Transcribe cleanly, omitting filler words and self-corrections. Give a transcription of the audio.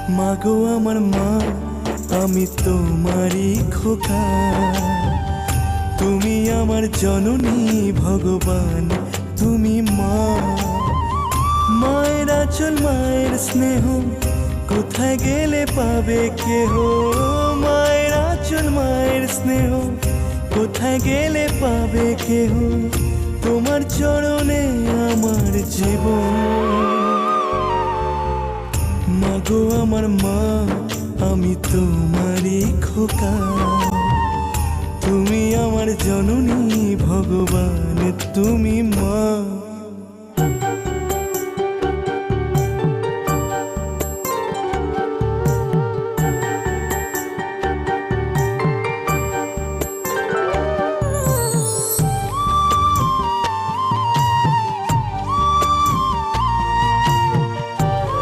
মাগো আমার মা, আমি তোমারই খোকা। তুমি আমার জননী ভগবান, তুমি মা। মায়ের আঁচল মায়ের স্নেহ কোথায় গেলে পাবে কেহ। মায়ের আঁচল মায়ের স্নেহ কোথায় গেলে পাবে কেহ। তোমার চরণে আমার জীবন। মাগো আমার মা, আমি তোমারই খোকা। তুমি আমার জননী ভগবান, তুমি মা।